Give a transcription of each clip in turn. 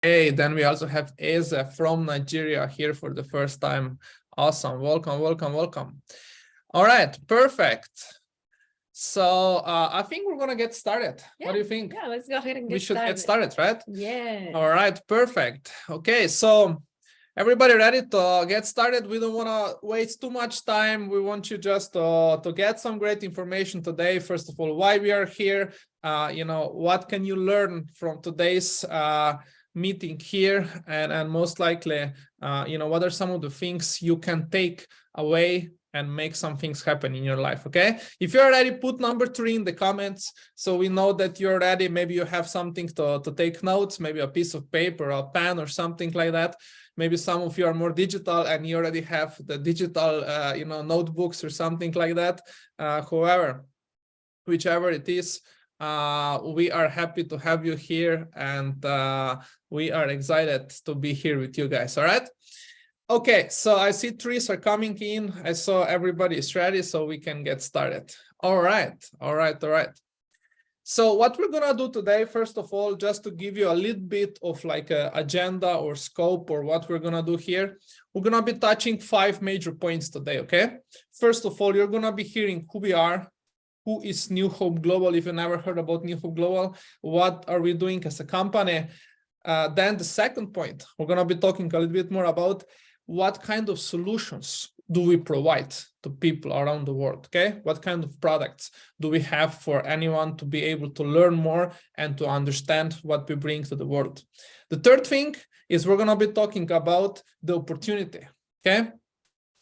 Hey, then we also have Eze from Nigeria here for the first time. Awesome. Welcome, welcome, welcome. All right, perfect. So I think we're going to get started. What do you think? Yeah, let's go ahead and we should get started, right? Yeah. All right, perfect. Okay, so everybody ready to get started? We don't want to waste too much time. We want you just to get some great information today. First of all, why we are here, what can you learn from today's meeting here, and most likely, what are some of the things you can take away and make some things happen in your life. Okay, if you're ready, put number 3 in the comments so we know that you're ready. Maybe you have something to take notes, maybe a piece of paper, a pen, or something like that. Maybe some of you are more digital and you already have the digital notebooks or something like that. Whichever it is, we are happy to have you here, and we are excited to be here with you guys. All right. Okay, so I see trees are coming in. I saw everybody is ready, so we can get started. All right. So what we're gonna do today, first of all, just to give you a little bit of like a agenda or scope or what we're gonna do here, we're gonna be touching 5 major points today, okay? First of all, you're gonna be hearing who we are, who is New Hope Global, if you never heard about New Hope Global, what are we doing as a company? Then the second point, we're gonna be talking a little bit more about what kind of solutions do we provide to people around the world, okay? What kind of products do we have for anyone to be able to learn more and to understand what we bring to the world? The third thing is we're gonna be talking about the opportunity, okay?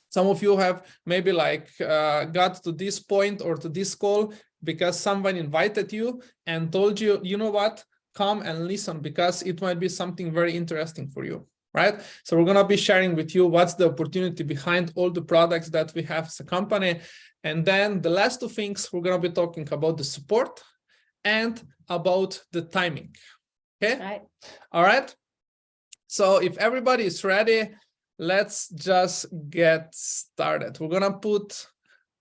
Some of you have maybe got to this point or to this call because someone invited you and told you, you know what, come and listen because it might be something very interesting for you. Right? So we're going to be sharing with you what's the opportunity behind all the products that we have as a company. And then the last 2 things, we're going to be talking about the support and about the timing. Okay? Right. All right. So if everybody is ready, let's just get started. We're going to put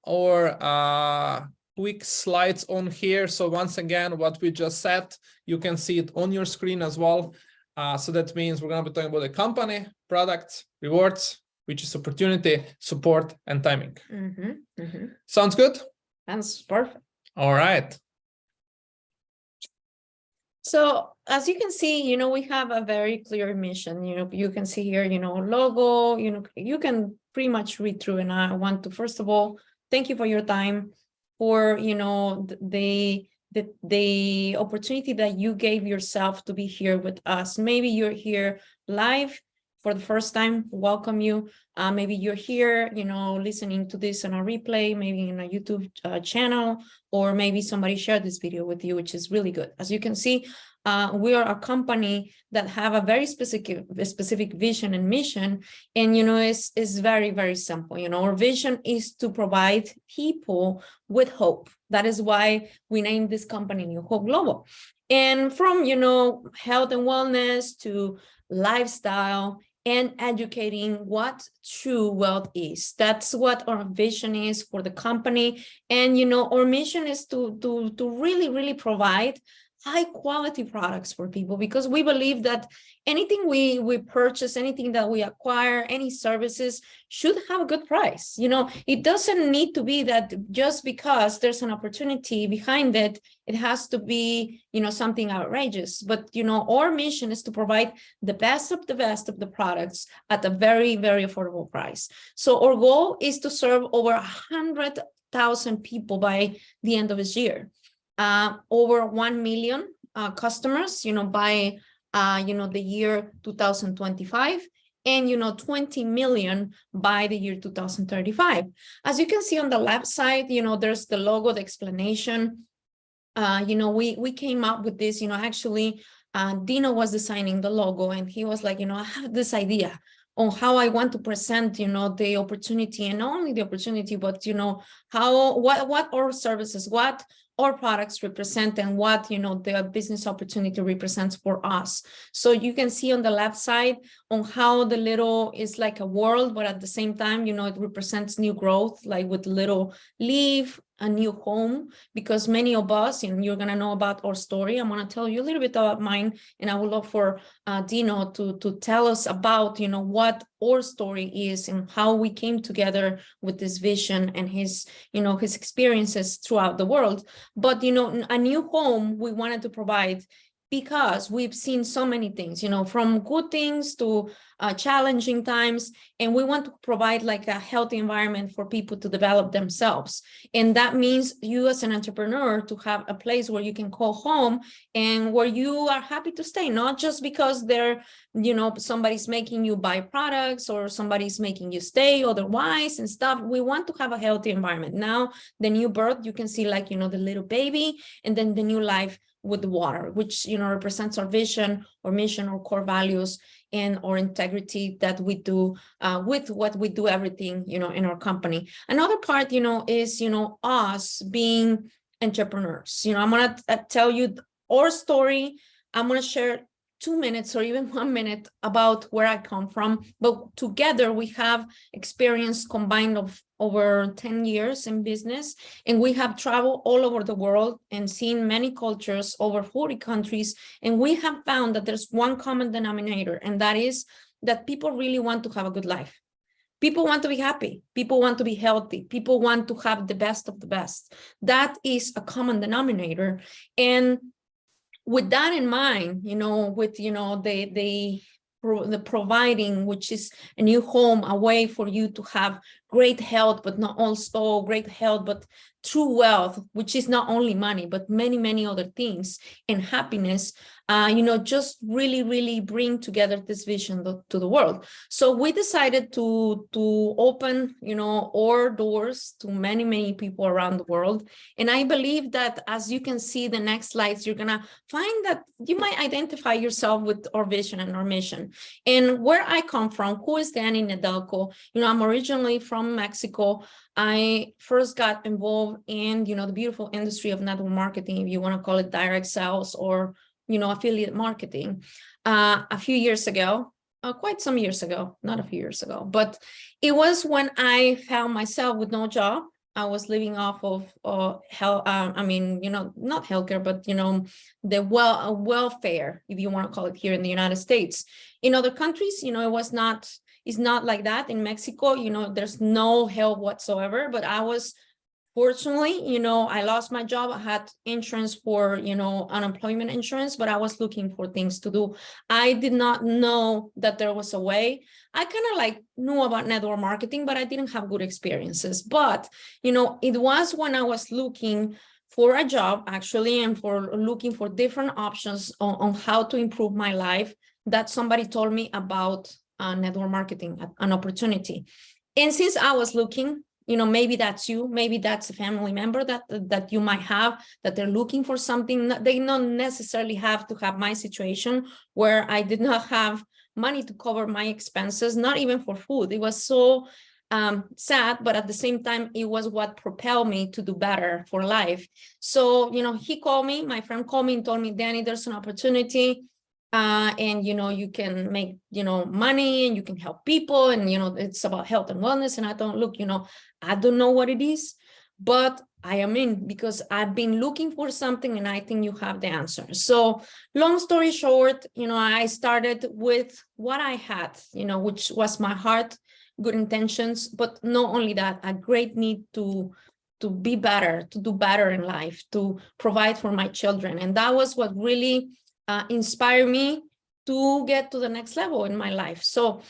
our quick slides on here. So once again, what we just said, you can see it on your screen as well. So that means we're going to be talking about the company, products, rewards, which is opportunity, support, and timing. Sounds good? Sounds perfect. All right. So as you can see, we have a very clear mission. You can see here, logo, you can pretty much read through. And I want to, first of all, thank you for your time, for, the opportunity that you gave yourself to be here with us. Maybe you're here live for the first time, welcome you. Maybe you're here, listening to this on a replay, maybe in a YouTube channel, or maybe somebody shared this video with you, which is really good. As you can see, we are a company that have a very specific vision and mission, and it's very, very simple. Our vision is to provide people with hope. That is why we named this company New Hope Global. And from health and wellness to lifestyle and educating what true wealth is. That's what our vision is for the company. And our mission is to really, really provide high quality products for people, because we believe that anything we purchase, anything that we acquire, any services should have a good price. It doesn't need to be that just because there's an opportunity behind it, it has to be, something outrageous. But, our mission is to provide the best of the products at a very, very affordable price. So our goal is to serve over 100,000 people by the end of this year. Over 1 million customers, by the year 2025, and 20 million by the year 2035. As you can see on the left side, there's the logo, the explanation. We came up with this. Actually, Dino was designing the logo, and he was like, I have this idea on how I want to present, the opportunity, and not only the opportunity, but what our services, what our products represent, and what the business opportunity represents for us. So you can see on the left side on how the little is like a world, but at the same time, it represents new growth, like with little leaf, a new home, because many of us, and you're going to know about our story. I'm going to tell you a little bit about mine, and I would love for Dino to tell us about, you know, what our story is and how we came together with this vision and his, you know, his experiences throughout the world. But, you know, a new home we wanted to provide because we've seen so many things, you know, from good things to challenging times, and we want to provide like a healthy environment for people to develop themselves. And that means you as an entrepreneur to have a place where you can call home and where you are happy to stay, not just because they're, you know, somebody's making you buy products or somebody's making you stay otherwise and stuff. We want to have a healthy environment. Now, the new birth, you can see like, you know, the little baby, and then the new life with the water, which, you know, represents our vision or mission or core values and our integrity that we do with what we do, everything, you know, in our company. Another part, you know, is, you know, us being entrepreneurs. You know, I'm going to tell you our story. I'm going to share 2 minutes or even 1 minute about where I come from, but together we have experience combined of over 10 years in business, and we have traveled all over the world and seen many cultures, over 40 countries, and we have found that there's one common denominator, and that is that people really want to have a good life. People want to be happy. People want to be healthy. People want to have the best of the best. That is a common denominator. And with that in mind, you know, with, you know, the providing, which is a new home, a way for you to have great health, but not also great health, but true wealth, which is not only money, but many, many other things, and happiness, you know, just really, really bring together this vision to the world. So we decided to open, you know, our doors to many, many people around the world. And I believe that, as you can see the next slides, you're gonna find that you might identify yourself with our vision and our mission. And where I come from, who is Danny Nedelko? You know, I'm originally from Mexico. I first got involved in, you know, the beautiful industry of network marketing, if you want to call it direct sales or, you know, affiliate marketing, a few years ago, quite some years ago, not a few years ago, but it was when I found myself with no job. I was living off of I mean, you know, not healthcare, but, you know, the welfare, if you want to call it, here in the United States. In other countries, you know, it's not like that. In Mexico, you know, there's no help whatsoever, but I was, fortunately, you know, I lost my job. I had insurance for, you know, unemployment insurance, but I was looking for things to do. I did not know that there was a way. I kind of like knew about network marketing, but I didn't have good experiences. But, you know, it was when I was looking for a job, actually, and for looking for different options on how to improve my life, that somebody told me about network marketing, an opportunity. And since I was looking, you know, maybe that's you, maybe that's a family member that you might have, that they're looking for something. They don't necessarily have to have my situation, where I did not have money to cover my expenses, not even for food. It was so sad, but at the same time, it was what propelled me to do better for life. So, you know, he called me, my friend called me and told me, Danny, there's an opportunity. And, you know, you can make, you know, money, and you can help people, and, you know, it's about health and wellness. And I thought, look, you know, I don't know what it is, but I am in, because I've been looking for something, and I think you have the answer. So long story short, you know, I started with what I had, you know, which was my heart, good intentions, but not only that, a great need to be better, to do better in life, to provide for my children. And that was what really inspired me to get to the next level in my life. So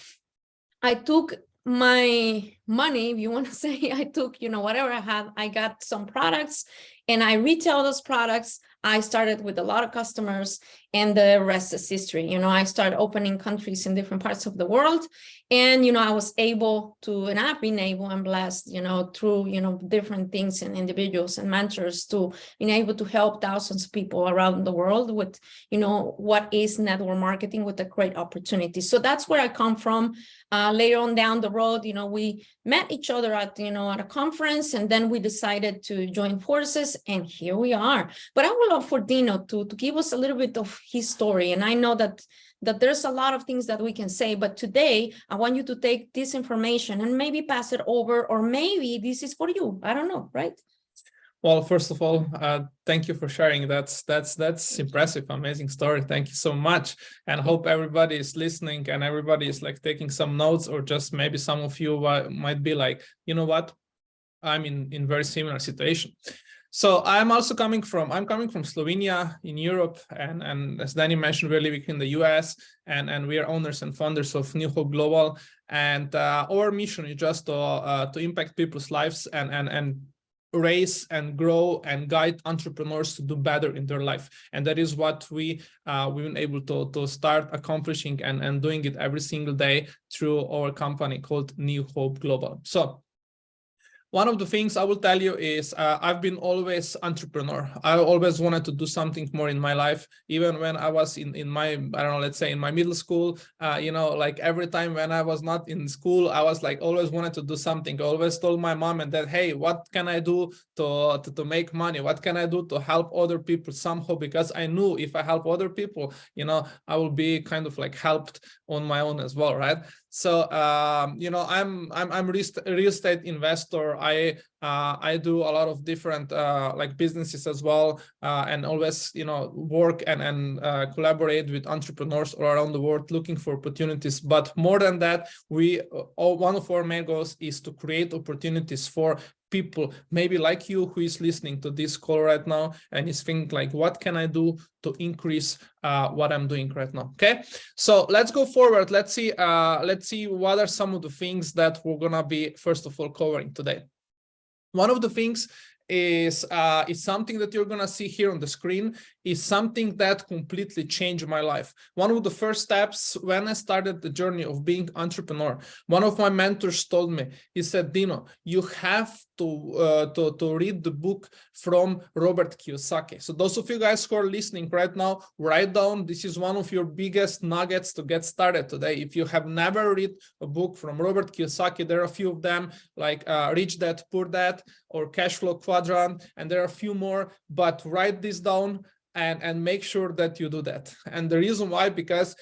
I took my money, if you want to say, I took, you know, whatever I had, I got some products, and I retail those products. I started with a lot of customers, and the rest is history. You know, I started opening countries in different parts of the world, and, you know, I was able to, and I've been able and blessed, you know, through, you know, different things and individuals and mentors, to being able to help thousands of people around the world with, you know, what is network marketing, with a great opportunity. So that's where I come from. Later on down the road, you know, we met each other at, you know, at a conference, and then we decided to join forces, and here we are. But I would love for Dino to give us a little bit of his story. And I know that there's a lot of things that we can say, but today I want you to take this information and maybe pass it over, or maybe this is for you. I don't know, right? Well, first of all, thank you for sharing. That's impressive, amazing story. Thank you so much, and hope everybody is listening and everybody is like taking some notes, or just maybe some of you might be like, you know what, I'm in very similar situation. So I'm coming from Slovenia in Europe, and as Danny mentioned, we're living in the US, and we are owners and founders of New Hope Global, and our mission is just to impact people's lives and raise and grow and guide entrepreneurs to do better in their life. And that is what we've been able to start accomplishing and doing it every single day through our company called New Hope Global. So one of the things I will tell you is I've been always entrepreneur. I always wanted to do something more in my life. Even when I was in my, I don't know, let's say in my middle school, you know, like every time when I was not in school, I was like always wanted to do something. I always told my mom and dad, hey, what can I do to make money? What can I do to help other people somehow? Because I knew if I help other people, you know, I will be kind of like helped on my own as well, right? So you know, I'm a real estate investor. I do a lot of different like businesses as well, and always, you know, work and collaborate with entrepreneurs all around the world looking for opportunities. But more than that, one of our main goals is to create opportunities for people maybe like you who is listening to this call right now and is thinking like, what can I do to increase what I'm doing right now? Okay, so let's go forward. Let's see what are some of the things that we're gonna be first of all covering today. One of the things is something that you're gonna see here on the screen, is something that completely changed my life. One of the first steps when I started the journey of being entrepreneur, one of my mentors told me, he said, Dino, you have to read the book from Robert Kiyosaki. So those of you guys who are listening right now, write down, this is one of your biggest nuggets to get started today. If you have never read a book from Robert Kiyosaki, there are a few of them like Rich Dad, Poor Dad, or Cash Flow Quadrant, and there are a few more, but write this down and make sure that you do that. And the reason why, because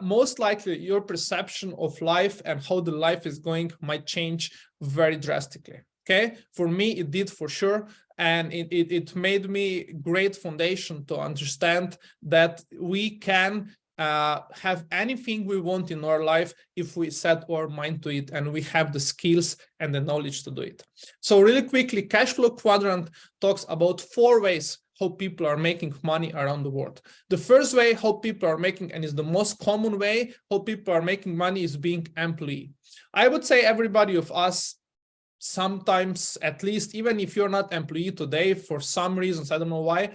most likely your perception of life and how the life is going might change very drastically. Okay, for me, it did for sure. And it made me great foundation to understand that we can have anything we want in our life if we set our mind to it and we have the skills and the knowledge to do it. So really quickly, Cash Flow Quadrant talks about 4 ways how people are making money around the world. The first way how people are making, and is the most common way how people are making money, is being employee. I would say everybody of us, sometimes at least, even if you're not employee today for some reasons, I don't know why,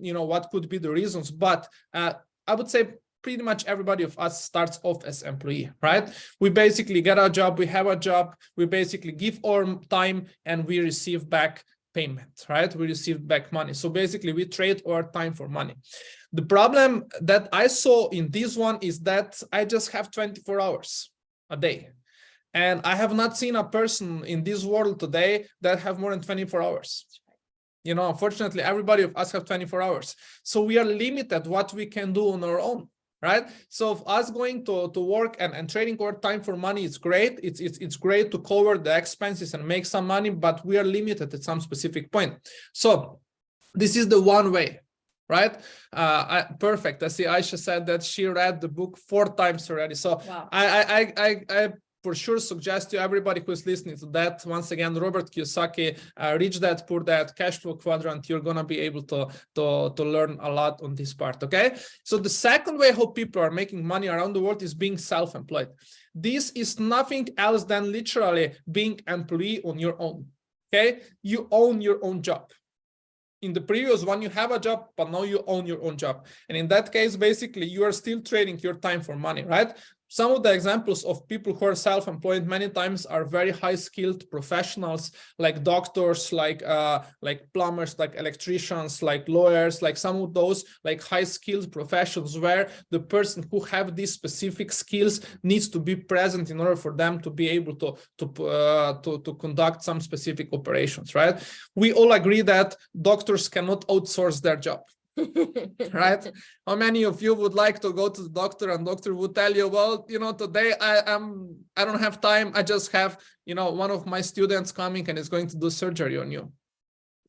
you know, what could be the reasons, but I would say pretty much everybody of us starts off as employee, right? We basically get a job, we have a job, we basically give our time and we receive back payment, right? We receive back money. So basically we trade our time for money. The problem that I saw in this one is that I just have 24 hours a day. And I have not seen a person in this world today that have more than 24 hours. You know, unfortunately, everybody of us have 24 hours. So we are limited what we can do on our own, right? So if us going to work and trading our time for money is great. It's great to cover the expenses and make some money, but we are limited at some specific point. So this is the one way, right? Perfect. I see Aisha said that she read the book 4 times already. So wow. I for sure suggest to everybody who is listening to that, once again, Robert Kiyosaki, Rich Dad, Poor Dad, Cash Flow Quadrant, you're going to be able to learn a lot on this part, okay? So the second way how people are making money around the world is being self-employed. This is nothing else than literally being employee on your own, okay? You own your own job. In the previous one, you have a job, but now you own your own job. And in that case, basically, you are still trading your time for money, right? Some of the examples of people who are self-employed many times are very high-skilled professionals, like doctors, like plumbers, like electricians, like lawyers, like some of those like high-skilled professions where the person who have these specific skills needs to be present in order for them to be able to conduct some specific operations, right? We all agree that doctors cannot outsource their job. Right? How many of you would like to go to the doctor and doctor would tell you, well, you know, today I don't have time. I just have, you know, one of my students coming and is going to do surgery on you.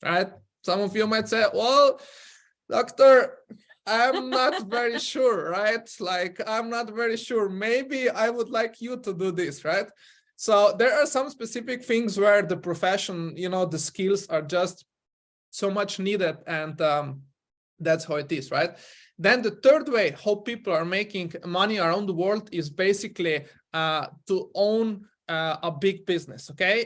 right? Some of you might say, well, doctor, I'm not very sure, right? Like, I'm not very sure. Maybe I would like you to do this, right? So there are some specific things where the profession, the skills are just so much needed, and that's how it is, right? Then the third way how people are making money around the world is basically to own a big business. Okay,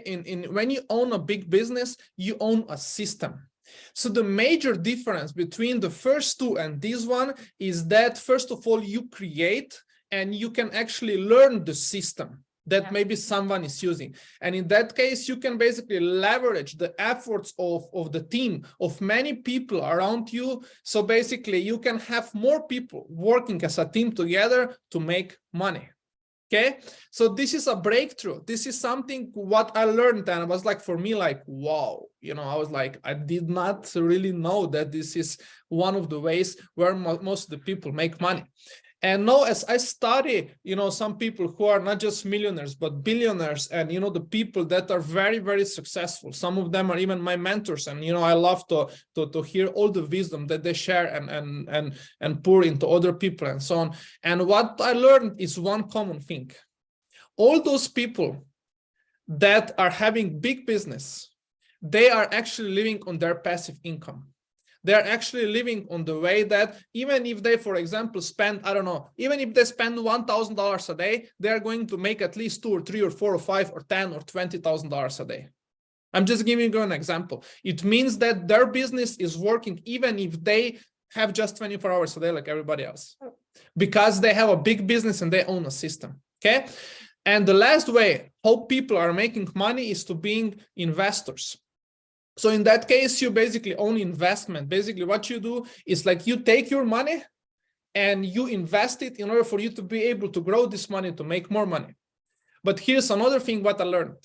when you own a big business, you own a system. So the major difference between the first two and this one is that, first of all, you create and you can actually learn the system that maybe someone is using. And in that case, you can basically leverage the efforts of the team, of many people around you. So basically, you can have more people working as a team together to make money. Okay, so this is a breakthrough. This is something what I learned, and it was like, for me, like, wow, I was like, I did not really know that this is one of the ways where most of the people make money. And now, as I study, some people who are not just millionaires, but billionaires, and, the people that are very, very successful. Some of them are even my mentors. And, I love to hear all the wisdom that they share and pour into other people and so on. And what I learned is one common thing. All those people that are having big business, they are actually living on their passive income. They're actually living on the way that even if they, for example, spend, I don't know, even if they spend $1,000 a day, they're going to make at least 2 or 3 or 4 or 5 or 10 or $20,000 a day. I'm just giving you an example. It means that their business is working even if they have just 24 hours a day like everybody else, because they have a big business and they own a system. Okay. And the last way how people are making money is to being investors. So in that case, you basically own investment. Basically, what you do is like you take your money and you invest it in order for you to be able to grow this money to make more money. But here's another thing what I learned.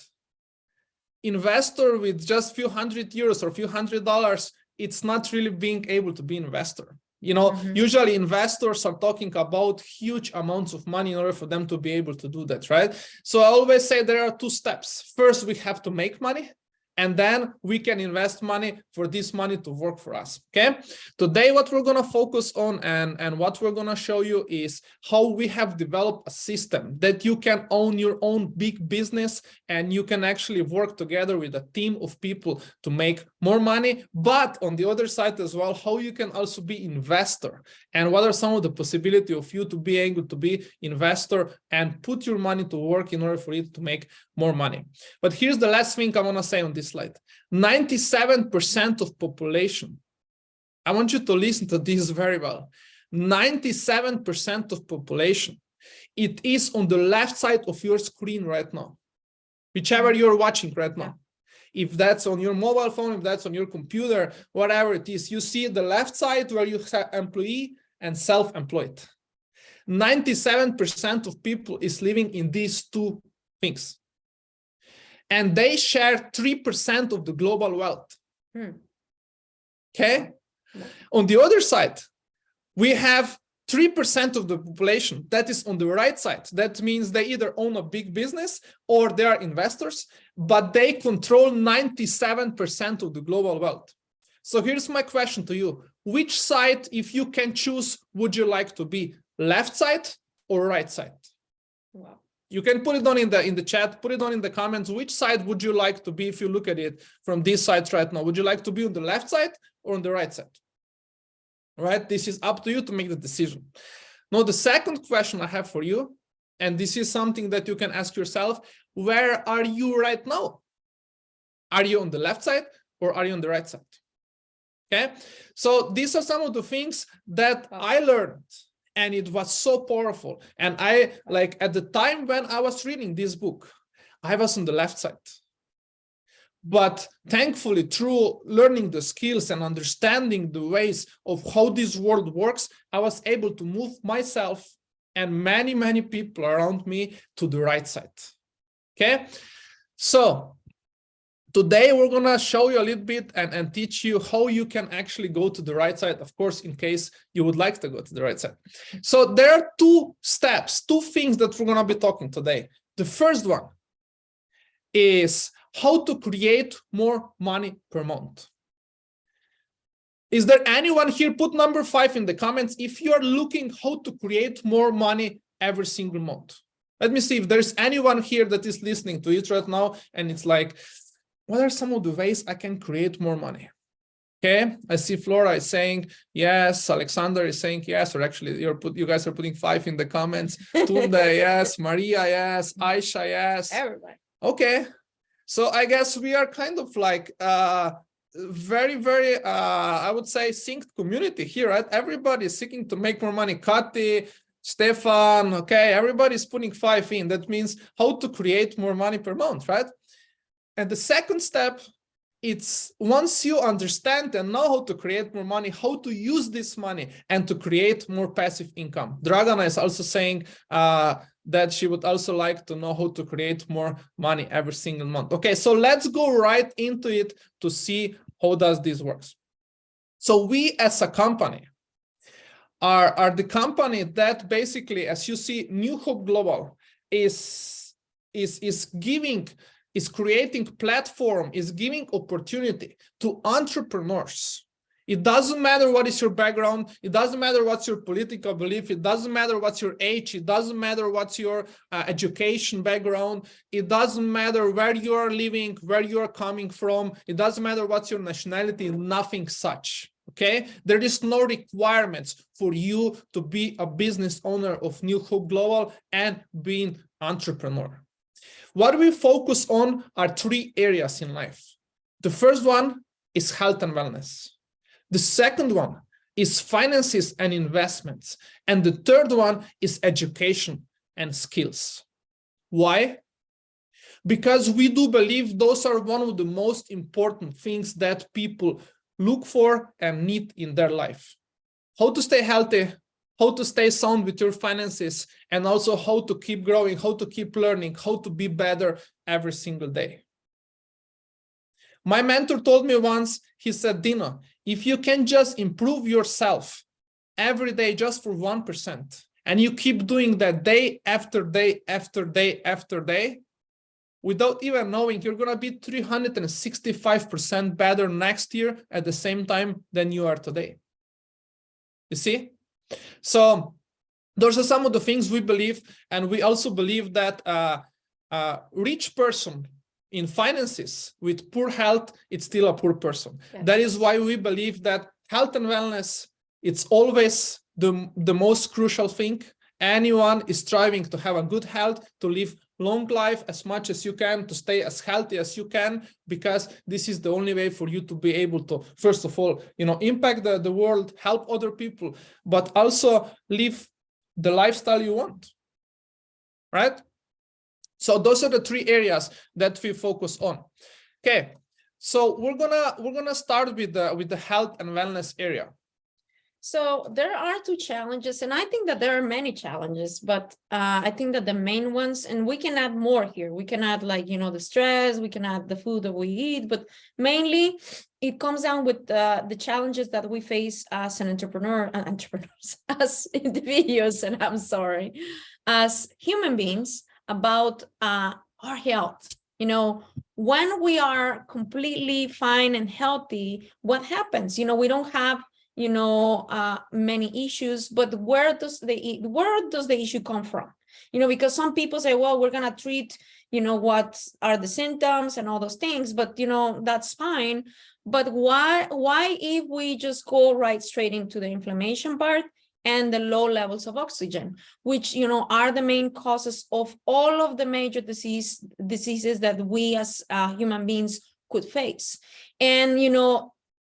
Investor with just few €100 or few $100, it's not really being able to be investor. Usually investors are talking about huge amounts of money in order for them to be able to do that, right? So I always say there are 2 steps. First, we have to make money. And then we can invest money for this money to work for us. Okay. Today, what we're going to focus on and what we're going to show you is how we have developed a system that you can own your own big business and you can actually work together with a team of people to make more money. But on the other side as well, how you can also be investor and what are some of the possibility of you to be able to be investor and put your money to work in order for it to make more money. But here's the last thing I want to say on this slide. 97% of population, I want you to listen to this very well. 97% of population, it is on the left side of your screen right now, whichever you're watching right now. If that's on your mobile phone, if that's on your computer, whatever it is, you see the left side where you have employee and self-employed. 97% of people is living in these 2 things. And they share 3% of the global wealth. Okay. On the other side, we have 3% of the population that is on the right side. That means they either own a big business or they are investors, but they control 97% of the global wealth. So here's my question to you. Which side, if you can choose, would you like to be? Left side or right side? Wow. You can put it on in the chat, put it on in the comments. Which side would you like to be if you look at it from this side right now? Would you like to be on the left side or on the right side? All right, this is up to you to make the decision. Now, the second question I have for you, and this is something that you can ask yourself, where are you right now? Are you on the left side or are you on the right side? Okay, so these are some of the things that I learned. And it was so powerful. And I, like, at the time when I was reading this book, I was on the left side. But thankfully, through learning the skills and understanding the ways of how this world works, I was able to move myself and many, many people around me to the right side. Okay, so today we're going to show you a little bit and teach you how you can actually go to the right side, of course, in case you would like to go to the right side. So there are 2 steps, 2 things that we're going to be talking today. The first one is how to create more money per month. Is there anyone here? Put number 5 in the comments if you're looking how to create more money every single month. Let me see if there's anyone here that is listening to it right now and it's like, what are some of the ways I can create more money? Okay, I see Flora is saying yes, Alexander is saying yes, or actually you guys are putting 5 in the comments. Tunde, yes, Maria, yes, Aisha, yes. Everybody. Okay, so I guess we are kind of like very I would say synced community here, right? Everybody is seeking to make more money. Kati, Stefan, okay, everybody's putting 5 in. That means how to create more money per month, right? And the second step, it's once you understand and know how to create more money, how to use this money and to create more passive income. Dragana is also saying that she would also like to know how to create more money every single month. Okay, so let's go right into it to see how does this works. So we as a company are the company that basically, as you see, New Hope Global is creating platform, is giving opportunity to entrepreneurs. It doesn't matter what is your background. It doesn't matter what's your political belief. It doesn't matter what's your age. It doesn't matter what's your education background. It doesn't matter where you are living, where you are coming from. It doesn't matter what's your nationality, nothing such. Okay, there is no requirements for you to be a business owner of New Hope Global and being entrepreneur. What we focus on are 3 areas in life. The first one is health and wellness. The second one is finances and investments. And the third one is education and skills. Why? Because we do believe those are one of the most important things that people look for and need in their life. How to stay healthy, how to stay sound with your finances, and also how to keep growing, how to keep learning, how to be better every single day. My mentor told me once, he said, Dino, if you can just improve yourself every day just for 1%, and you keep doing that day after day after day after day, without even knowing, you're going to be 365% better next year at the same time than you are today. You see? So those are some of the things we believe. And we also believe that a rich person in finances with poor health, it's still a poor person. Yes. That is why we believe that health and wellness, it's always the most crucial thing. Anyone is striving to have a good health, to live long life as much as you can, to stay as healthy as you can, because this is the only way for you to be able to, first of all, impact the world, help other people, but also live the lifestyle you want, right? So those are the 3 areas that we focus on. Okay, so we're gonna start with the health and wellness area. So there are 2 challenges, and I think that there are many challenges, but I think that the main ones, and we can add more here. We can add the stress, we can add the food that we eat, but mainly it comes down with the challenges that we face as entrepreneurs, as individuals, and I'm sorry, as human beings about our health. When we are completely fine and healthy, what happens? We don't have many issues, but where does the issue come from? Because some people say, well, we're going to treat, what are the symptoms and all those things, but, that's fine. But why if we just go right straight into the inflammation part and the low levels of oxygen, which, are the main causes of all of the major diseases that we as human beings could face. And,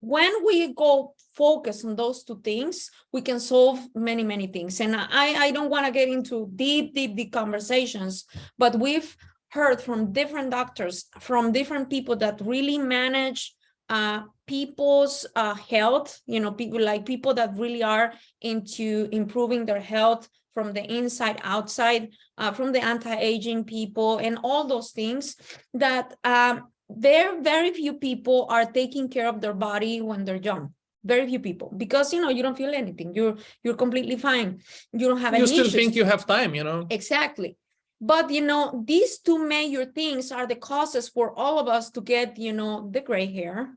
when we go focus on those 2 things, we can solve many things. And I don't want to get into deep conversations, but we've heard from different doctors, from different people that really manage people's health, people that really are into improving their health from the inside outside, from the anti-aging people and all those things, that very few people are taking care of their body when they're young. Very few people, because you don't feel anything. You're completely fine. You don't have any issues. You still think you have time, Exactly. But these 2 major things are the causes for all of us to get the gray hair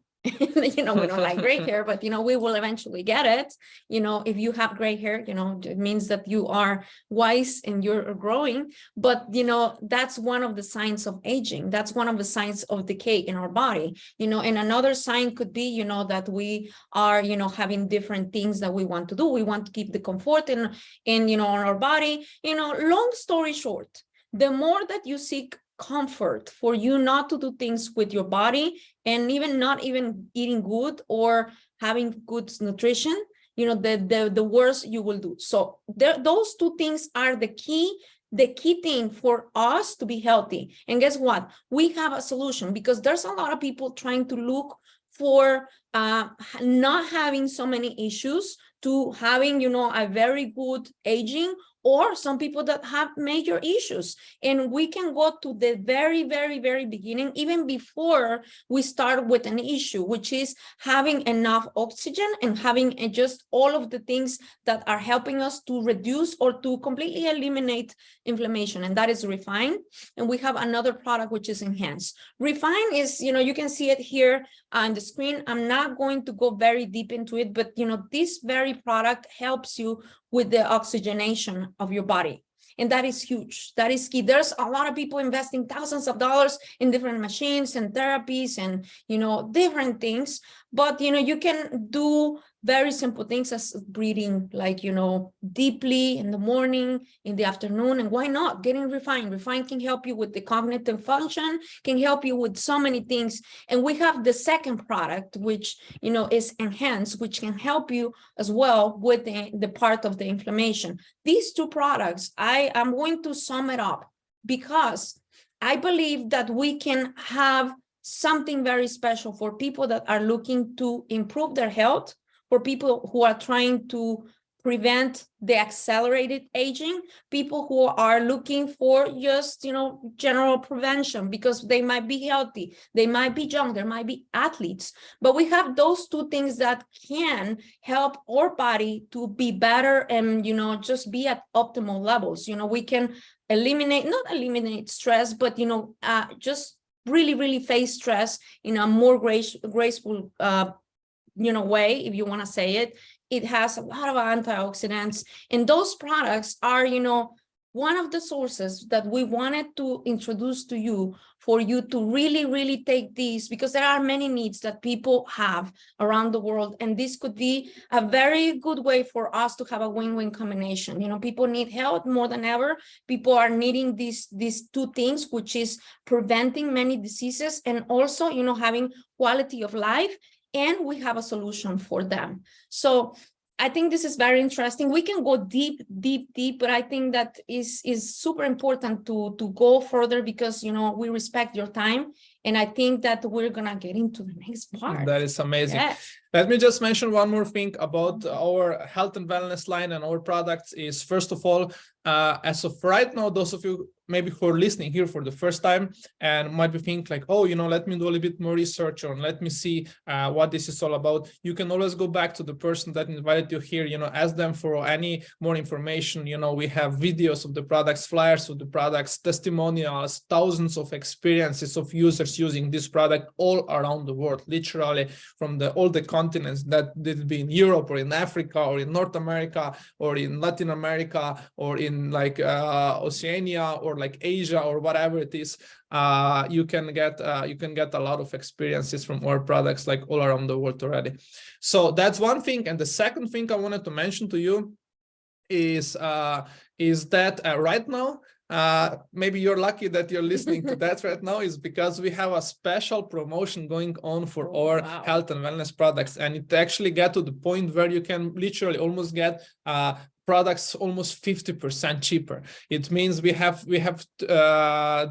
You know, we don't like gray hair, but, you know, we will eventually get it. You know, if you have gray hair, you know, it means that you are wise and you're growing. But, you know, that's one of the signs of aging. That's one of the signs of decay in our body, you know, and another sign could be, you know, that we are, you know, having different things that we want to do. We want to keep the comfort in, you know, on our body. You know, long story short, the more that you seek comfort for you not to do things with your body, and even not even eating good or having good nutrition, you know, the worse you will do. So those two things are the key thing for us to be healthy. And guess what? We have a solution, because there's a lot of people trying to look for not having so many issues to having, you know, a very good aging, or some people that have major issues. And we can go to the very, very, very beginning, even before we start with an issue, which is having enough oxygen and having just all of the things that are helping us to reduce or to completely eliminate inflammation. And that is Refine. And we have another product, which is Enhance. Refine is, you know, you can see it here on the screen. I'm not going to go very deep into it, but, you know, this very product helps you with the oxygenation of your body. And that is huge. That is key. There's a lot of people investing thousands of dollars in different machines and therapies and, you know, different things. But, you know, you can do very simple things as breathing, like, you know, deeply in the morning, in the afternoon, and why not getting Refine? Refine can help you with the cognitive function, can help you with so many things. And we have the second product, which, you know, is Enhance, which can help you as well with the part of the inflammation. These two products, I'm going to sum it up, because I believe that we can have something very special for people that are looking to improve their health, for people who are trying to prevent the accelerated aging, people who are looking for just, you know, general prevention, because they might be healthy, they might be young, there might be athletes. But we have those two things that can help our body to be better and, you know, just be at optimal levels. You know, we can not eliminate stress, but, you know, just really, really face stress in a more graceful you know, way, if you want to say it. It has a lot of antioxidants, and those products are, you know, one of the sources that we wanted to introduce to you, for you to really, really take these, because there are many needs that people have around the world. And this could be a very good way for us to have a win-win combination. You know, people need health more than ever. People are needing these two things, which is preventing many diseases and also, you know, having quality of life. And we have a solution for them. So I think this is very interesting. We can go deep, but I think that is super important to go further, because, you know, we respect your time. And I think that we're gonna get into the next part. That is amazing. Yeah. Let me just mention one more thing about our health and wellness line and our products is, first of all, as of right now, those of you maybe who are listening here for the first time and might be thinking like, oh, you know, let me do a little bit more research on, let me see what this is all about. You can always go back to the person that invited you here, you know, ask them for any more information. You know, we have videos of the products, flyers of the products, testimonials, thousands of experiences of users using this product all around the world, literally from all the continents, that did be in Europe or in Africa or in North America or in Latin America or in like Oceania or like Asia or whatever it is. You can get a lot of experiences from our products like all around the world already. So that's one thing. And the second thing I wanted to mention to you is that right now, maybe you're lucky that you're listening to that right now, is because we have a special promotion going on for our health and wellness products, and it actually get to the point where you can literally almost get products almost 50% cheaper. It means we have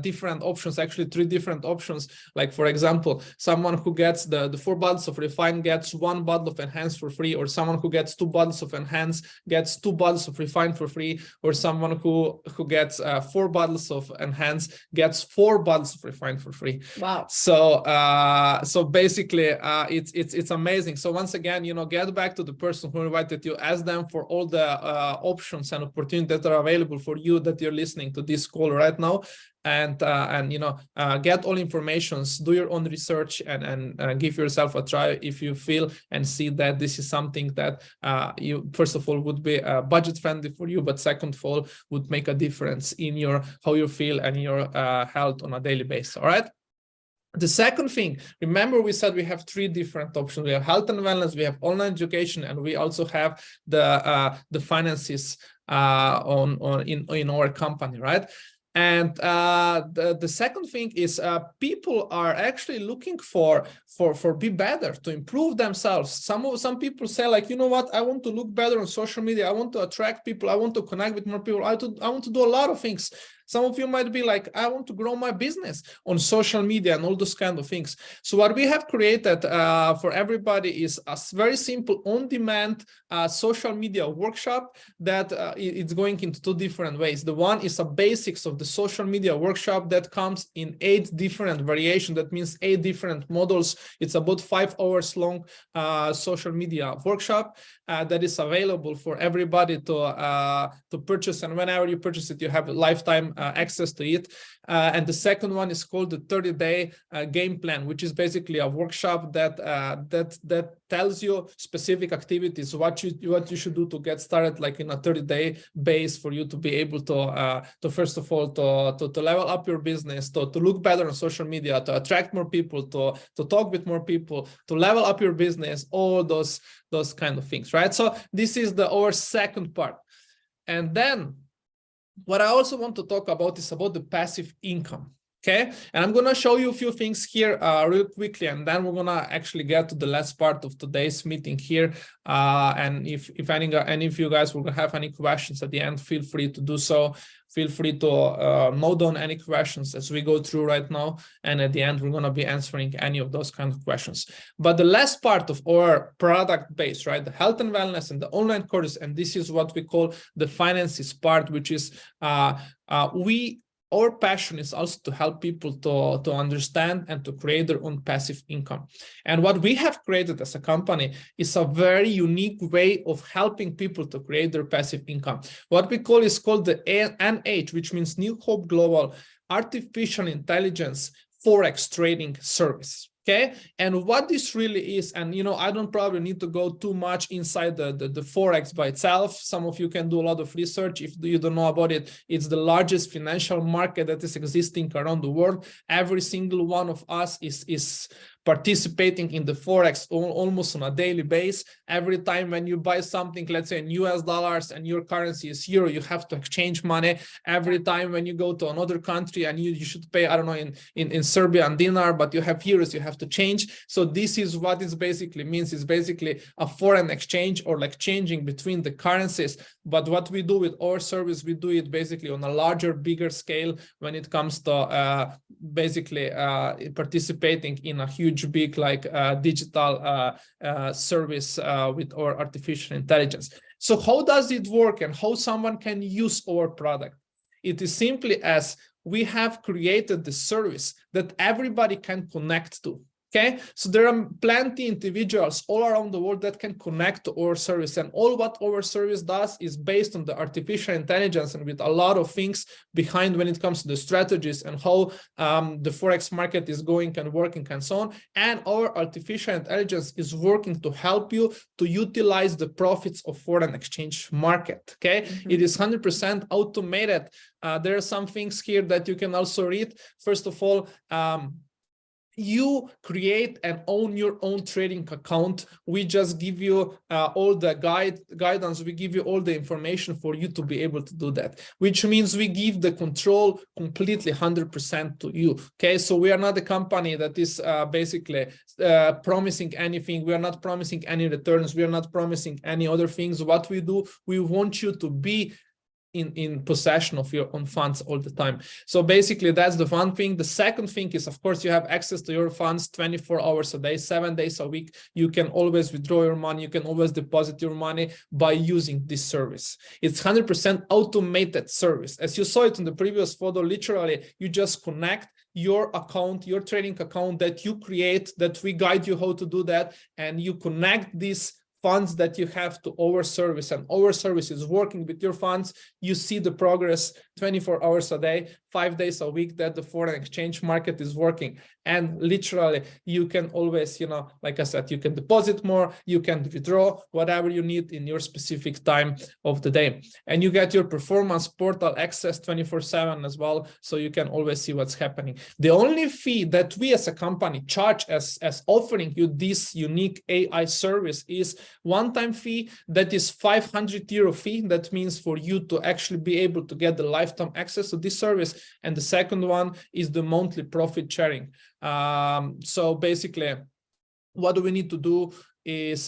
different options, actually 3 different options. Like, for example, someone who gets the 4 bottles of Refine gets 1 bottle of Enhance for free, or someone who gets 2 bottles of Enhance gets 2 bottles of Refine for free, or someone who gets 4 bottles of Enhance gets 4 bottles of Refine for free. Wow. So basically it's amazing. So once again, you know, get back to the person who invited you, ask them for all the options and opportunities that are available for you that you're listening to this call right now. And get all informations, do your own research, and give yourself a try if you feel and see that this is something that you, first of all, would be budget friendly for you, but second of all, would make a difference in your how you feel and your health on a daily basis. All right. The second thing, remember we said we have three different options. We have health and wellness, we have online education, and we also have the finances in our company, right? And the second thing is people are actually looking for be better, to improve themselves. Some people say, like, you know what, I want to look better on social media. I want to attract people. I want to connect with more people. I want to do a lot of things. Some of you might be like, I want to grow my business on social media and all those kind of things. So what we have created for everybody is a very simple on-demand social media workshop that it's going into two different ways. The one is a basics of the social media workshop that comes in 8 different variations. That means 8 different models. It's about 5 hours long social media workshop that is available for everybody to purchase. And whenever you purchase it, you have a lifetime access to it. And the second one is called the 30-day game plan, which is basically a workshop that tells you specific activities, what you should do to get started, like in a 30-day base, for you to be able to first of all to level up your business, to look better on social media, to attract more people, to talk with more people, to level up your business, all those kind of things, right? So this is our second part. And then what I also want to talk about is about the passive income. Okay, and I'm going to show you a few things here real quickly, and then we're going to actually get to the last part of today's meeting here. And if any of you guys will have any questions at the end, feel free to do so. Feel free to note down any questions as we go through right now. And at the end, we're going to be answering any of those kinds of questions. But the last part of our product base, right, the health and wellness and the online courses, and this is what we call the finances part, which is our passion is also to help people to understand and to create their own passive income. And what we have created as a company is a very unique way of helping people to create their passive income. What we call is called the ENG, which means New Hope Global Artificial Intelligence Forex Trading Service. Okay, and what this really is, and I don't probably need to go too much inside the Forex by itself. Some of you can do a lot of research. If you don't know about it, it's the largest financial market that is existing around the world. Every single one of us is participating in the Forex almost on a daily basis. Every time when you buy something, let's say in US dollars, and your currency is euro, you have to exchange money. Every time when you go to another country and you should pay, I don't know, in Serbian dinar, but you have euros, you have to change. So this is what it basically means. It's basically a foreign exchange, or like changing between the currencies. But what we do with our service, we do it basically on a larger, bigger scale when it comes to basically participating in a huge, big, like digital service with our artificial intelligence. So how does it work, and how someone can use our product? It is simply as we have created the service that everybody can connect to. Okay, so there are plenty individuals all around the world that can connect to our service, and all what our service does is based on the artificial intelligence, and with a lot of things behind when it comes to the strategies and how the Forex market is going and working and so on. And our artificial intelligence is working to help you to utilize the profits of foreign exchange market. Okay, it is 100% automated. There are some things here that you can also read. First of all, you create and own your own trading account. We just give you all the guidance. We give you all the information for you to be able to do that, which means we give the control completely 100% to you. Okay, so we are not a company that is basically promising anything. We are not promising any returns. We are not promising any other things. What we do, we want you to be in possession of your own funds all the time. So basically, that's the one thing. The second thing is, of course, you have access to your funds 24 hours a day, 7 days a week. You can always withdraw your money. You can always deposit your money by using this service. It's 100% automated service. As you saw it in the previous photo, literally, you just connect your account, your trading account that you create, that we guide you how to do that, and you connect this funds that you have to overservice, and overservice is working with your funds. You see the progress 24 hours a day, 5 days a week that the foreign exchange market is working. And literally you can always, you know, like I said, you can deposit more, you can withdraw whatever you need in your specific time of the day. And you get your performance portal access 24/7 as well, so you can always see what's happening. The only fee that we as a company charge as offering you this unique AI service is one-time fee that is 500 euro fee. That means for you to actually be able to get the lifetime access to this service. And the second one is the monthly profit sharing. So basically, what do we need to do is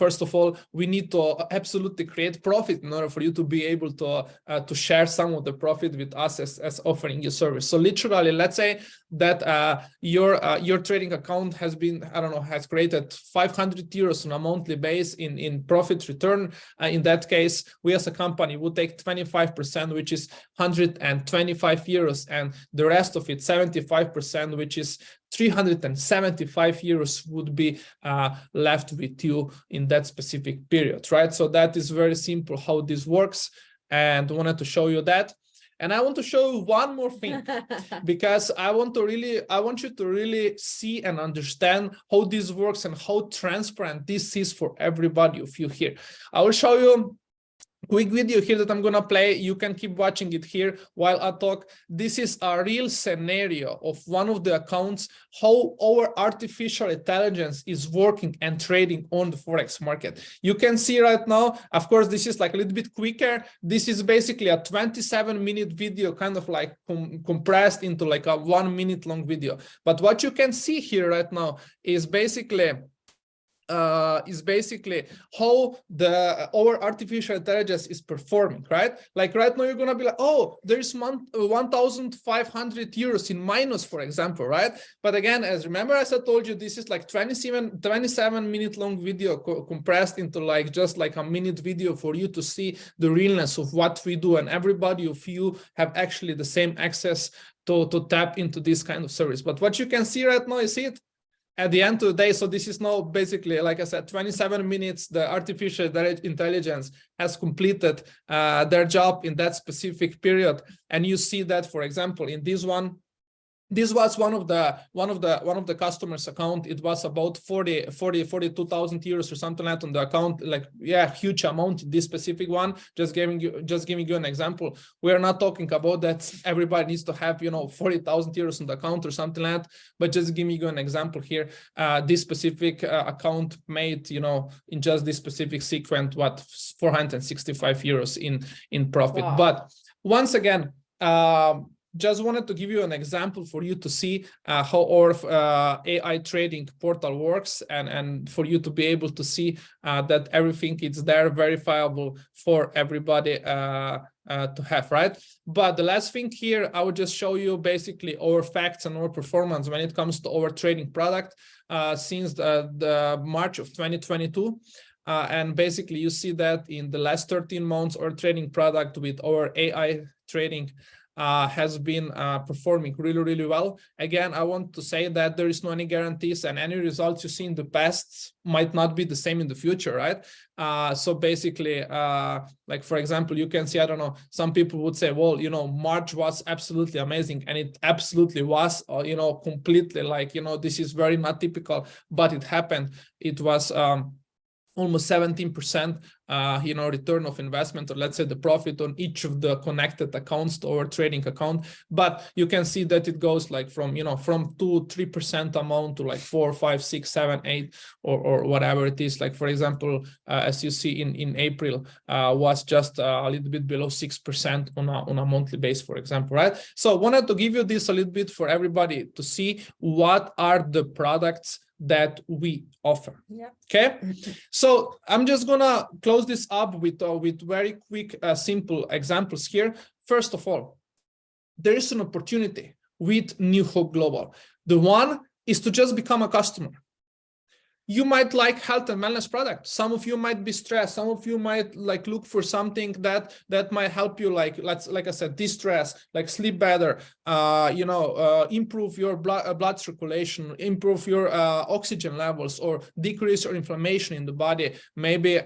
first of all, we need to absolutely create profit in order for you to be able to share some of the profit with us as offering you service. So literally, let's say that your trading account has been, I don't know, has created 500 euros on a monthly base in profit return. In that case, we as a company would take 25%, which is 125 euros, and the rest of it, 75%, which is 375 euros, would be left with you in that specific period, right? So that is very simple how this works, and I wanted to show you that. And I want to show you one more thing, because I want you to really see and understand how this works and how transparent this is for everybody of you here. I will show you quick video here that I'm gonna play. You can keep watching it here while I talk. This is a real scenario of one of the accounts, how our artificial intelligence is working and trading on the Forex market. You can see right now, of course, this is like a little bit quicker. This is basically a 27-minute video, kind of like compressed into like a 1 minute long video. But what you can see here right now is basically how our artificial intelligence is performing, right? Like right now, you're gonna be like, oh, there's 1,500 euros in minus, for example, right? But again, as I told you, this is like 27-minute long video compressed into like just like a minute video for you to see the realness of what we do, and everybody of you have actually the same access to tap into this kind of service. But what you can see right now, you see it at the end of the day. So this is now basically, like I said, 27 minutes, the artificial intelligence has completed their job in that specific period. And you see that, for example, in this one, this was one of the customers' account. It was about 42,000 euros or something like that on the account. Like, yeah, huge amount. This specific one, just giving you an example. We are not talking about that everybody needs to have, you know, 40,000 euros on the account or something like that. But just giving you an example here. This specific account made, you know, in just this specific sequence, what, 465 euros in profit. Wow. But once again, just wanted to give you an example for you to see how our AI trading portal works, and for you to be able to see that everything is there, verifiable for everybody to have, right? But the last thing here, I would just show you basically our facts and our performance when it comes to our trading product since the March of 2022. And basically you see that in the last 13 months, our trading product with our AI trading has been performing really well. Again, I want to say that there is no any guarantees, and any results you see in the past might not be the same in the future, right? So basically, like for example, you can see, I don't know, some people would say, well, you know, March was absolutely amazing, and it absolutely was, you know, completely like, you know, this is very not typical, but it happened. It was almost 17%, you know, return of investment, or let's say the profit on each of the connected accounts to our trading account. But you can see that it goes like from, you know, from 2-3% amount to like 4, 5, 6, 7, 8, or whatever it is. Like, for example, as you see in April, was just a little bit below 6% on a monthly base, for example, right? So I wanted to give you this a little bit for everybody to see what are the products that we offer. Yeah. Okay. So I'm just gonna close this up with very quick, simple examples here. First of all, there is an opportunity with New Hope Global. The one is to just become a customer. You might like health and wellness products. Some of you might be stressed. Some of you might like look for something that might help you, like I said, de-stress, like sleep better, improve your blood circulation, improve your oxygen levels, or decrease your inflammation in the body. Maybe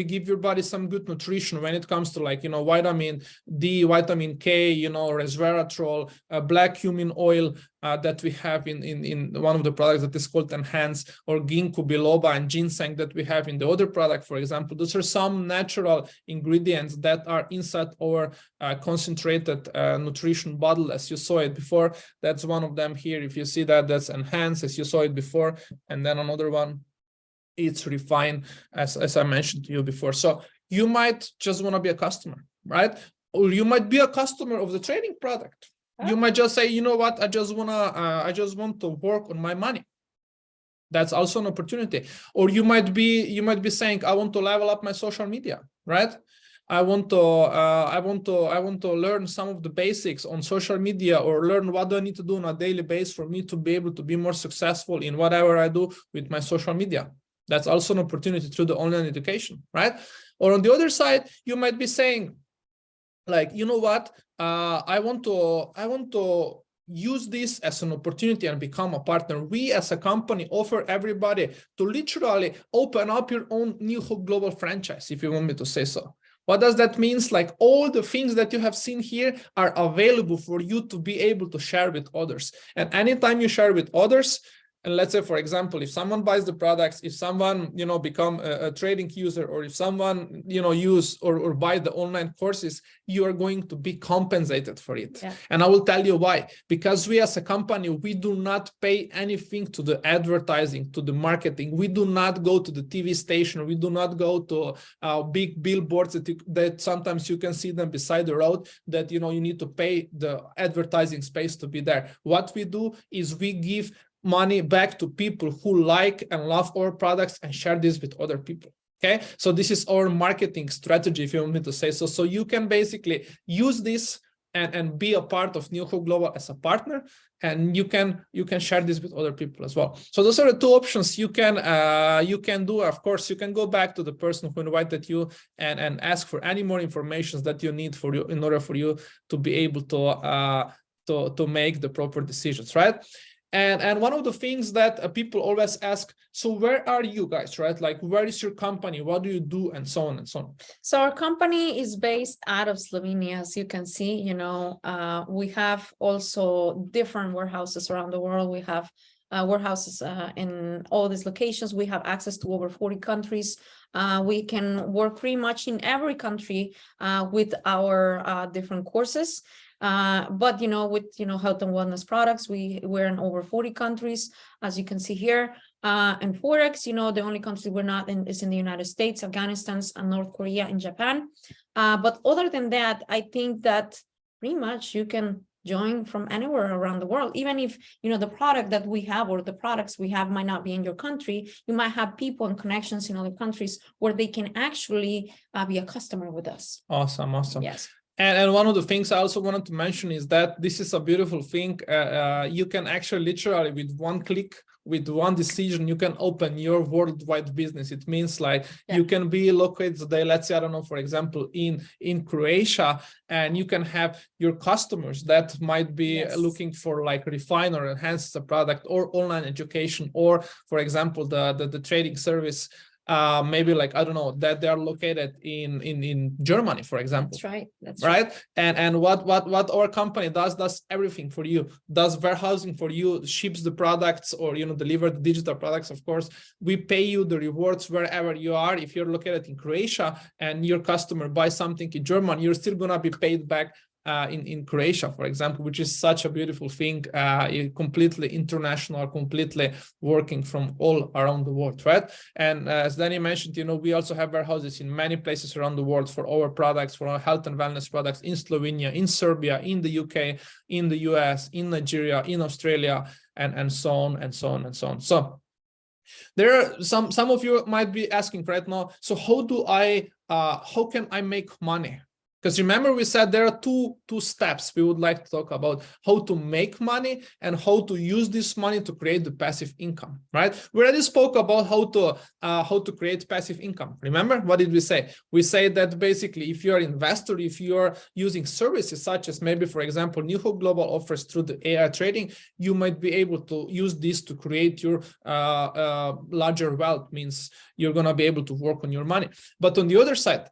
give your body some good nutrition when it comes to, like, vitamin D, vitamin K, resveratrol, black cumin oil that we have in one of the products that is called Enhance, or ginkgo biloba and ginseng that we have in the other product, for example. Those are some natural ingredients that are inside our concentrated nutrition bottle, as you saw it before. That's one of them here. If you see that, that's Enhance, as you saw it before. And then another one, it's Refine, as I mentioned to you before. So you might just want to be a customer, right? Or you might be a customer of the trading product. You might just say, you know what, I just want to work on my money. That's also an opportunity. Or you might be saying, I want to level up my social media, right? I want to learn some of the basics on social media, or learn what do I need to do on a daily basis for me to be able to be more successful in whatever I do with my social media. That's also an opportunity through the online education, right? Or on the other side, you might be saying, like, you know what, I want to use this as an opportunity and become a partner. We as a company offer everybody to literally open up your own New Hope Global franchise, if you want me to say so. What does that mean? Like, all the things that you have seen here are available for you to be able to share with others. And anytime you share with others, and let's say, for example, if someone buys the products, if someone, become a trading user, or if someone, use or buy the online courses, you are going to be compensated for it. Yeah. And I will tell you why. Because we as a company, we do not pay anything to the advertising, to the marketing. We do not go to the TV station. We do not go to big billboards that sometimes you can see them beside the road, that, you need to pay the advertising space to be there. What we do is we give money back to people who like and love our products and share this with other people. Okay, so this is our marketing strategy, if you want me to say so. So you can basically use this and be a part of New Hope Global as a partner, and you can share this with other people as well. So those are the two options you can do. Of course, you can go back to the person who invited you and ask for any more information that you need for you, in order for you to be able to make the proper decisions, right? And one of the things that people always ask, so where are you guys, right? Like, where is your company? What do you do? And so on and so on. So our company is based out of Slovenia, as you can see. We have also different warehouses around the world. We have warehouses in all these locations. We have access to over 40 countries. We can work pretty much in every country with our different courses. But with health and wellness products, we're in over 40 countries, as you can see here. And Forex, the only country we're not in is in the United States, Afghanistan, and North Korea, and Japan. But other than that, I think that pretty much you can join from anywhere around the world. Even if the product that we have, or the products we have, might not be in your country, you might have people and connections in other countries where they can actually be a customer with us. Awesome. Yes. And one of the things I also wanted to mention is that this is a beautiful thing. You can actually literally, with one click, with one decision, you can open your worldwide business. It means, like, you can be located today, let's say, I don't know, for example, in Croatia, and you can have your customers that might be looking for, like, refine or enhance the product, or online education, or, for example, the trading service. Maybe, like, I don't know, that they are located in Germany, for example. That's right. That's right. And what our company does everything for you, does warehousing for you, ships the products, or deliver the digital products. Of course, we pay you the rewards wherever you are. If you're located in Croatia and your customer buys something in Germany, you're still gonna be paid back in Croatia, for example, which is such a beautiful thing, completely international, completely working from all around the world, right? And as Danny mentioned, we also have warehouses in many places around the world for our products, for our health and wellness products, in Slovenia, in Serbia, in the UK, in the US, in Nigeria, in Australia, and so on and so on and so on. So there are some of you might be asking right now, so how can I make money Because remember, we said there are two steps we would like to talk about: how to make money and how to use this money to create the passive income, right? We already spoke about how to create passive income. Remember, what did we say? We say that basically, if you're an investor, if you're using services such as maybe, for example, New Hope Global offers through the AI trading, you might be able to use this to create your larger wealth. Means you're going to be able to work on your money. But on the other side,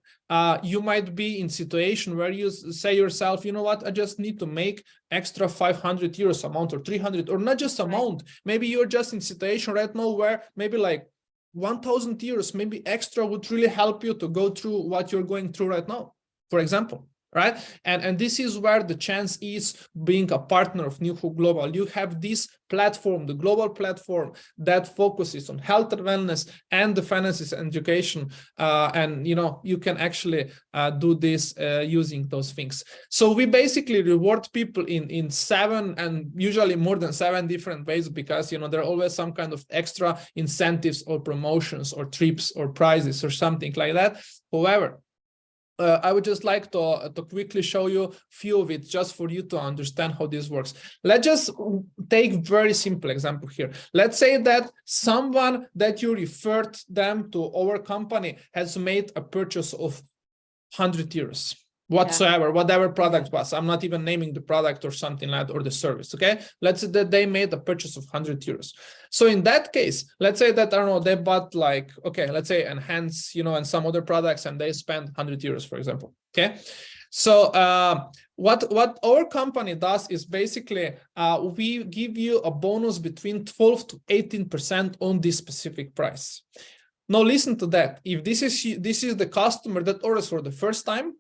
you might be in situation where you say yourself, you know what, I just need to make extra 500 euros amount or 300, or not just amount. Maybe you're just in situation right now where maybe like 1,000 euros, maybe extra would really help you to go through what you're going through right now, for example. Right. And this is where the chance is being a partner of New Hope Global. You have this platform, the global platform that focuses on health and wellness and the finances and education. And, you know, you can actually do this using those things. So we basically reward people in 7 and usually more than 7 different ways, because, you know, there are always some kind of extra incentives or promotions or trips or prizes or something like that. However, I would just like to quickly show you a few of it just for you to understand how this works. Let's just take a very simple example here. Let's say that someone that you referred them to our company has made a purchase of 100 euros. Whatsoever, whatever product was. I'm not even naming the product or something like that, or the service, okay? Let's say that they made a purchase of 100 euros. So in that case, let's say that, I don't know, they bought like, okay, let's say Enhance, you know, and some other products, and they spent 100 euros, for example, okay? So what our company does is basically we give you a bonus between 12 to 18% on this specific price. Now listen to that. If this is the customer that orders for the first time,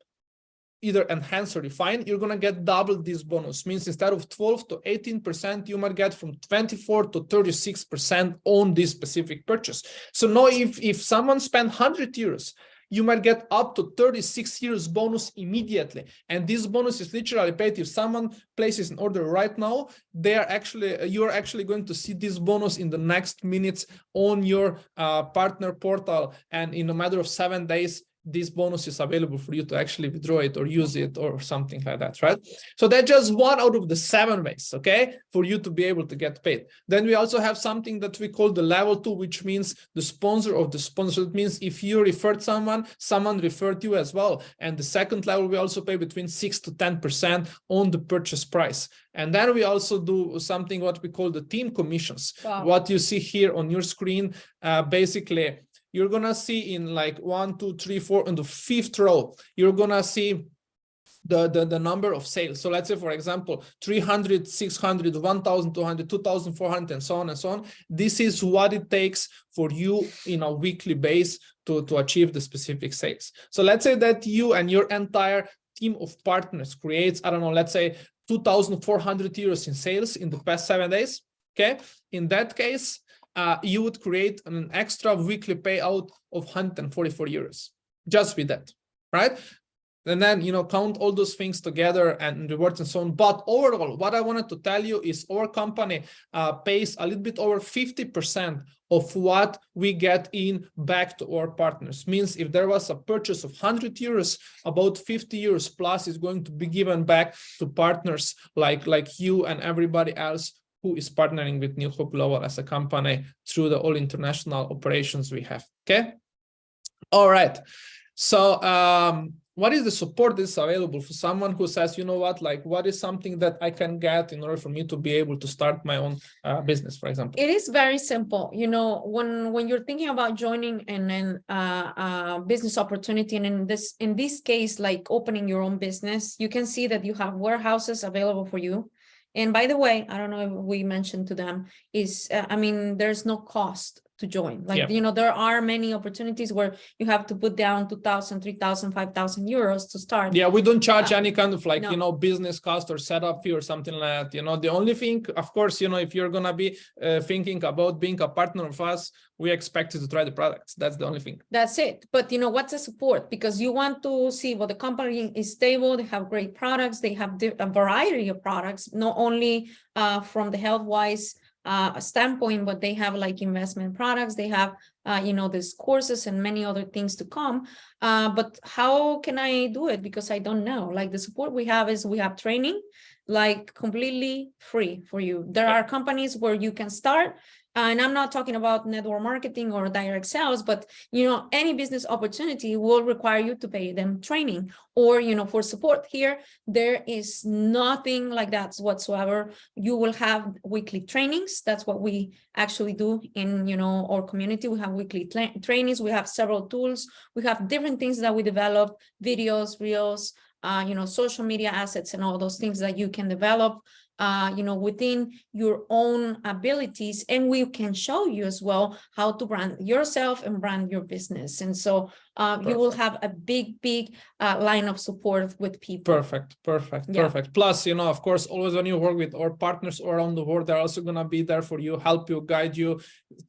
either Enhance or Refine, you're going to get double this bonus. Means instead of 12 to 18%, you might get from 24 to 36% on this specific purchase. So now if someone spent 100 euros, you might get up to 36 euros bonus immediately. And this bonus is literally paid. If someone places an order right now, you're actually going to see this bonus in the next minutes on your partner portal. And in a matter of 7 days, this bonus is available for you to actually withdraw it or use it or something like that, right? So that's just one out of the 7 ways, okay, for you to be able to get paid. Then we also have something that we call the level 2, which means the sponsor of the sponsor. It means if you referred someone referred you as well. And the second level, we also pay between 6 to 10% on the purchase price. And then we also do something what we call the team commissions. Wow. What you see here on your screen, basically, you're going to see in like 1, 2, 3, 4, on the 5th row, you're going to see the number of sales. So let's say, for example, 300, 600, 1,200, 2,400, and so on and so on. This is what it takes for you in a weekly base to achieve the specific sales. So let's say that you and your entire team of partners creates, I don't know, let's say 2,400 euros in sales in the past 7 days. Okay. In that case, you would create an extra weekly payout of 144 euros just with that, right? And then, you know, count all those things together and rewards and so on. But overall, what I wanted to tell you is our company pays a little bit over 50% of what we get in back to our partners. Means if there was a purchase of 100 euros, about 50 euros plus is going to be given back to partners like you and everybody else who is partnering with New Hope Global as a company through the all international operations we have. Okay. All right. So what is the support that is available for someone who says, you know what, like, what is something that I can get in order for me to be able to start my own business, for example? It is very simple. You know, when you're thinking about joining in a business opportunity, and in this case, like opening your own business, you can see that you have warehouses available for you. And by the way, I don't know if we mentioned to them is, I mean, there's no cost to join. Like, you know, there are many opportunities where you have to put down 2,000, 3,000, 5,000 euros to start. Yeah, we don't charge any kind of like, you know, business cost or setup fee or something like that. You know, the only thing, of course, you know, if you're going to be thinking about being a partner of us, we expect you to try the products. That's the only thing. That's it. But, you know, what's the support? Because you want to see, well, the company is stable. They have great products. They have a variety of products, not only from the health-wise standpoint, but they have like investment products, they have these courses and many other things to come. But how can I do it? Because I don't know. Like the support we have is we have training, like completely free for you. There are companies where you can start. And I'm not talking about network marketing or direct sales, but any business opportunity will require you to pay them training, or for support. Here there is nothing like that whatsoever. You will have weekly trainings. That's what we actually do in our community. We have weekly trainings. We have several tools. We have different things that we develop: videos, reels, social media assets, and all those things that you can develop within your own abilities. And we can show you as well how to brand yourself and brand your business. And so you will have a big line of support with people. Perfect. Plus, of course, always when you work with our partners around the world, they're also going to be there for you, help you, guide you,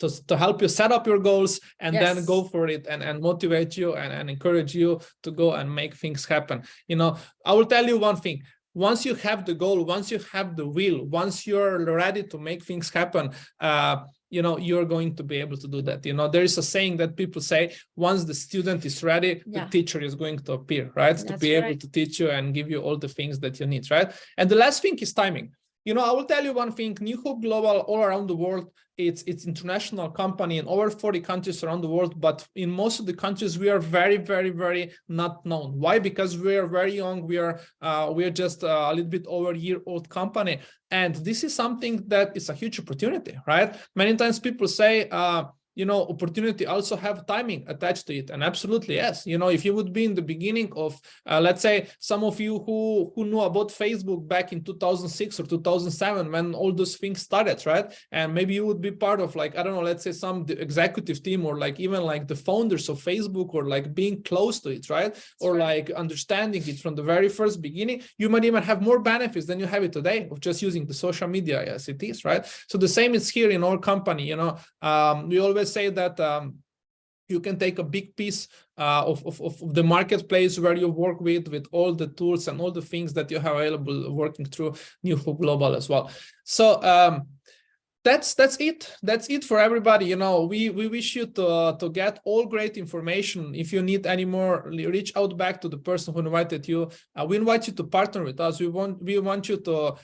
to help you set up your goals, and then go for it, and motivate you and encourage you to go and make things happen. I will tell you one thing. Once you have the goal, once you have the will, once you're ready to make things happen, you're going to be able to do that. There is a saying that people say, once the student is ready, the teacher is going to appear, right? That's to be able to teach you and give you all the things that you need, right? And the last thing is timing. I will tell you one thing: New Hope Global, all around the world, it's international company in over 40 countries around the world, but in most of the countries we are very, very, very not known. Why? Because we are very young. We are just a little bit over a year-old company, and this is something that is a huge opportunity, right? Many times people say, opportunity also have timing attached to it. And absolutely, yes. If you would be in the beginning of, let's say, some of you who knew about Facebook back in 2006 or 2007, when all those things started, right? And maybe you would be part of, like, I don't know, let's say some executive team, or like even like the founders of Facebook, or like being close to it, right? Or like understanding it from the very first beginning. You might even have more benefits than you have it today of just using the social media as it is, right? So the same is here in our company. We always say that you can take a big piece of the marketplace where you work with all the tools and all the things that you have available working through New Hope Global as well. So that's it for everybody. We wish you to get all great information. If you need any more, reach out back to the person who invited you. We invite you to partner with us. We want you to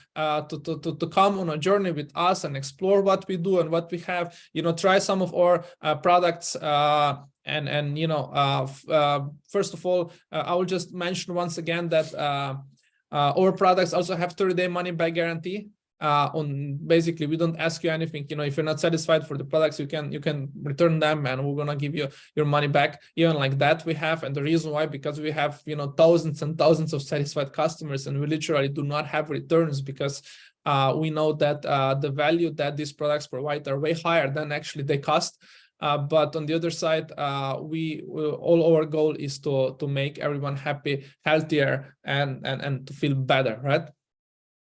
come on a journey with us and explore what we do and what we have. Try some of our products. First of all, I will just mention once again that our products also have 30-day money back guarantee. Basically, we don't ask you anything. If you're not satisfied for the products, you can return them, and we're gonna give you your money back. Even like that we have. And the reason why, because we have thousands and thousands of satisfied customers, and we literally do not have returns, because we know that the value that these products provide are way higher than actually they cost. But on the other side, all our goal is to make everyone happy, healthier, and to feel better, right?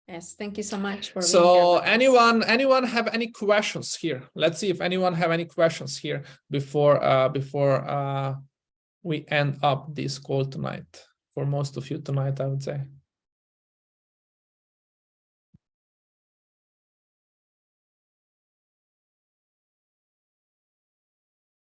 Yes, thank you so much for so anyone have any questions here? Let's see if anyone have any questions here before we end up this call tonight. For most of you tonight, I would say.